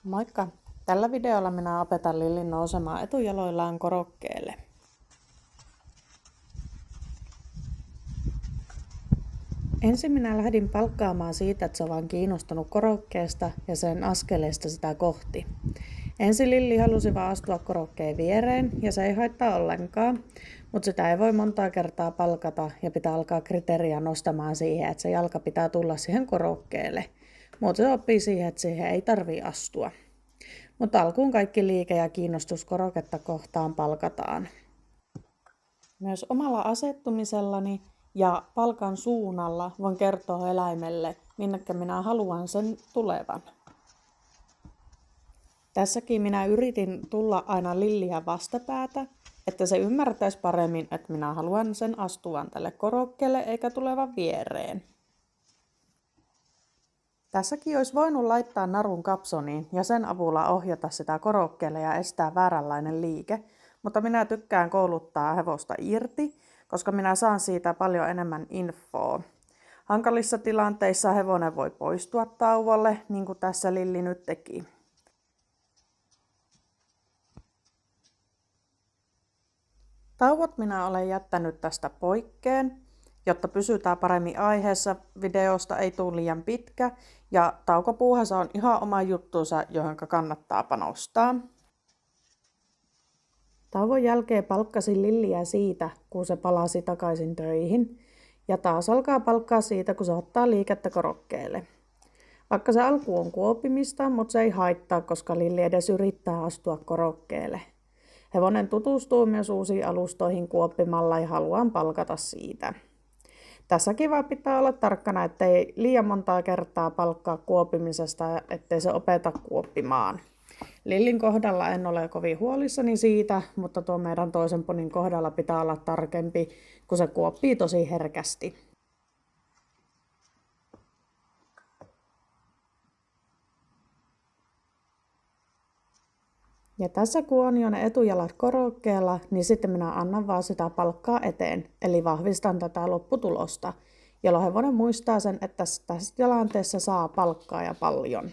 Moikka! Tällä videolla minä opetan Lillin nousemaan etujaloillaan korokkeelle. Ensin minä lähdin palkkaamaan siitä, että se on vaan kiinnostunut korokkeesta ja sen askeleesta sitä kohti. Ensin Lilli halusi vaan astua korokkeen viereen ja se ei haittaa ollenkaan, mutta sitä ei voi montaa kertaa palkata ja pitää alkaa kriteeriä nostamaan siihen, että se jalka pitää tulla siihen korokkeelle. Muuten se oppii siihen, että siihen ei tarvitse astua. Mutta alkuun kaikki liike ja kiinnostus koroketta kohtaan palkataan. Myös omalla asettumisellani ja palkan suunnalla voin kertoa eläimelle, minnekä minä haluan sen tulevan. Tässäkin minä yritin tulla aina Lilliä vastapäätä, että se ymmärtäisi paremmin, että minä haluan sen astuvan tälle korokkeelle eikä tulevan viereen. Tässäkin olisi voinut laittaa narun kapsoniin ja sen avulla ohjata sitä korokkeelle ja estää vääränlainen liike, mutta minä tykkään kouluttaa hevosta irti, koska minä saan siitä paljon enemmän infoa. Hankalissa tilanteissa hevonen voi poistua tauolle, niin kuin tässä Lilli nyt teki. Tauot minä olen jättänyt tästä poikkeen, jotta pysytään paremmin aiheessa. Videosta ei tule liian pitkä ja taukopuuhassa on ihan oma juttuunsa, johon kannattaa panostaa. Tauon jälkeen palkkasin Lilliä siitä, kun se palasi takaisin töihin. Ja taas alkaa palkkaa siitä, kun se ottaa liikettä korokkeelle. Vaikka se alku on kuopimista, mutta se ei haittaa, koska Lilli edes yrittää astua korokkeelle. Hevonen tutustuu myös uusiin alustoihin kuoppimalla ja haluan palkata siitä. Tässäkin vaan pitää olla tarkkana, ettei liian montaa kertaa palkkaa kuopimisesta, ettei se opeta kuoppimaan. Lillin kohdalla en ole kovin huolissani siitä, mutta tuon meidän toisen ponin kohdalla pitää olla tarkempi, kun se kuoppii tosi herkästi. Ja tässä kun on jo ne etujalat korokkeella, niin sitten minä annan vaan sitä palkkaa eteen, eli vahvistan tätä lopputulosta, jolloin hevonen muistaa sen, että tässä tilanteessa saa palkkaa ja paljon.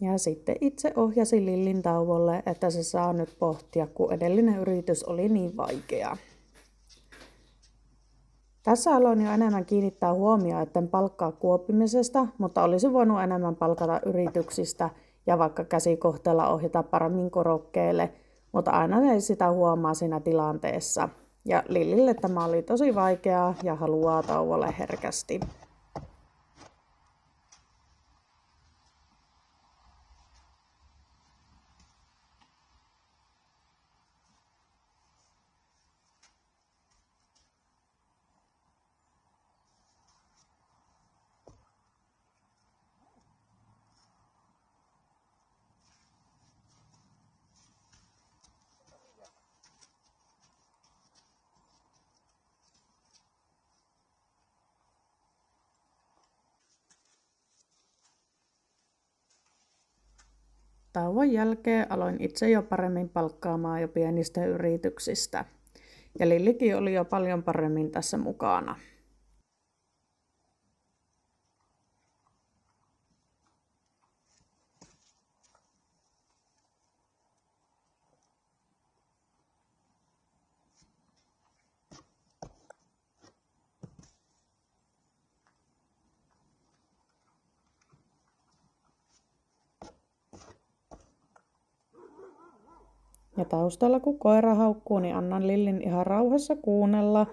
Ja sitten itse ohjasin Lillin tauolle, että se saa nyt pohtia, kun edellinen yritys oli niin vaikea. Tässä aloin jo enemmän kiinnittää huomioon, etten palkkaa kuoppimisesta, mutta olisi voinut enemmän palkata yrityksistä ja vaikka käsikohteella ohjata paremmin korokkeelle, mutta aina ei sitä huomaa siinä tilanteessa. Ja Lillille tämä oli tosi vaikeaa ja haluaa tauolle herkästi. Tauon jälkeen aloin itse jo paremmin palkkaamaan jo pienistä yrityksistä. Ja Lillikin oli jo paljon paremmin tässä mukana. Ja taustalla kun koira haukkuu, niin annan Lillin ihan rauhassa kuunnella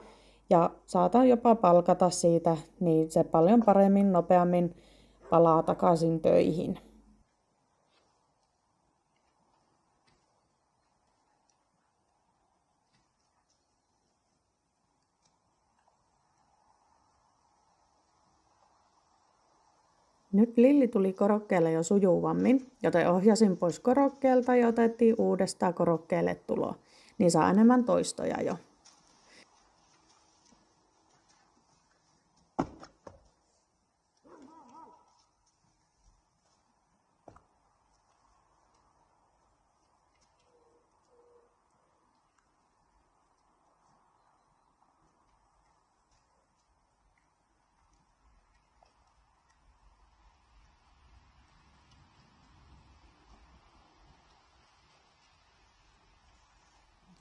ja saatan jopa palkata siitä, niin se paljon paremmin, nopeammin palaa takaisin töihin. Nyt Lilli tuli korokkeelle jo sujuvammin, joten ohjasin pois korokkeelta ja otettiin uudestaan korokkeelle tulo, niin saa enemmän toistoja jo.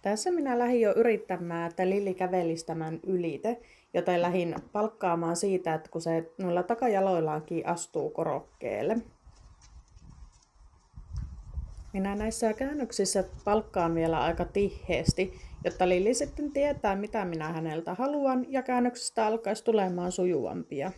Tässä minä lähdin jo yrittämään, että Lilli kävelisi tämän ylite, joten lähdin palkkaamaan siitä, että kun se noilla takajaloillaankin astuu korokkeelle. Minä näissä käännöksissä palkkaan vielä aika tiheesti, jotta Lilli sitten tietää, mitä minä häneltä haluan, ja käännöksistä alkaisi tulemaan sujuvampia.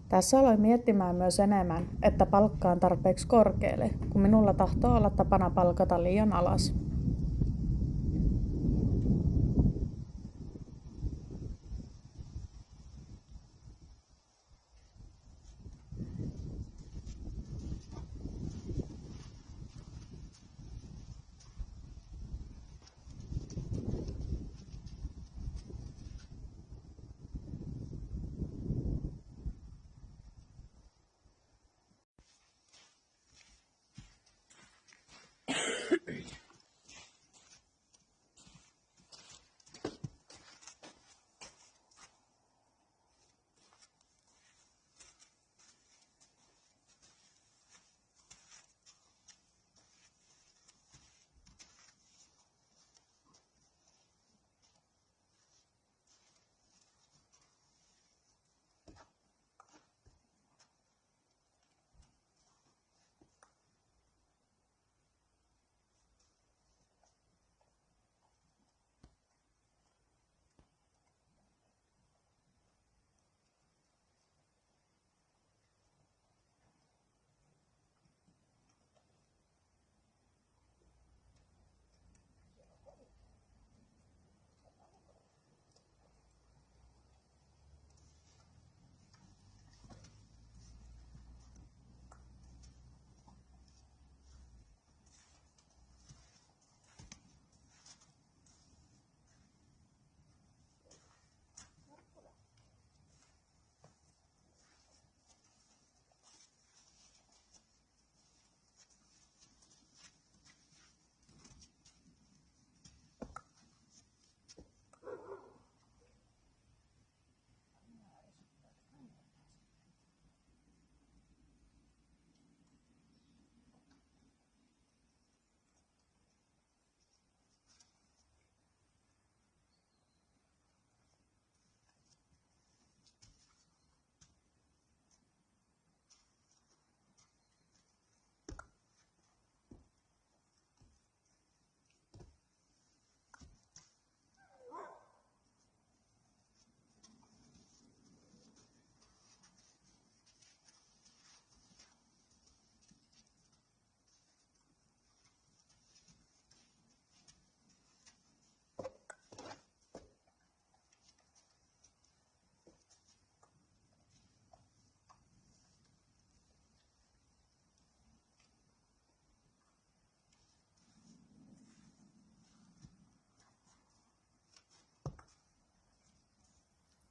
Tässä aloin miettimään myös enemmän, että palkkaan tarpeeksi korkealle, kun minulla tahtoo olla tapana palkata liian alas.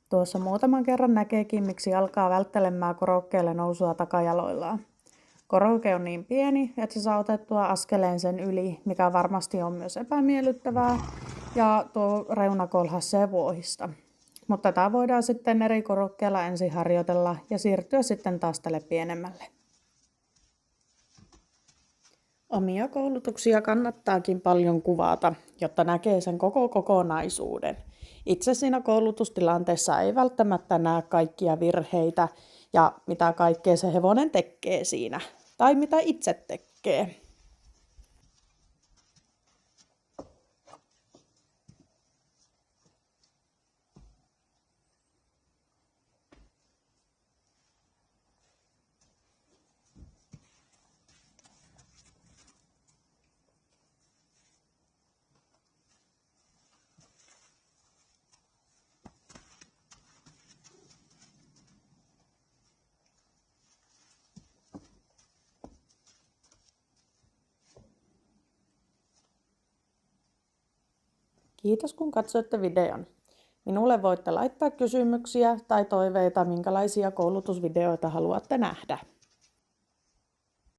Tuossa muutaman kerran näkeekin, miksi alkaa välttelemään korokkeelle nousua takajaloillaan. Koroke on niin pieni, että se saa otettua askeleen sen yli, mikä varmasti on myös epämiellyttävää, ja tuo reuna kolhaisee vuohista. Mutta tätä voidaan sitten eri korokkeilla ensin harjoitella ja siirtyä sitten taas tälle pienemmälle. Omia koulutuksia kannattaakin paljon kuvata, jotta näkee sen koko kokonaisuuden. Itse siinä koulutustilanteessa ei välttämättä näe kaikkia virheitä ja mitä kaikkea se hevonen tekee siinä, tai mitä itse tekee. Kiitos kun katsoitte videon. Minulle voitte laittaa kysymyksiä tai toiveita, minkälaisia koulutusvideoita haluatte nähdä.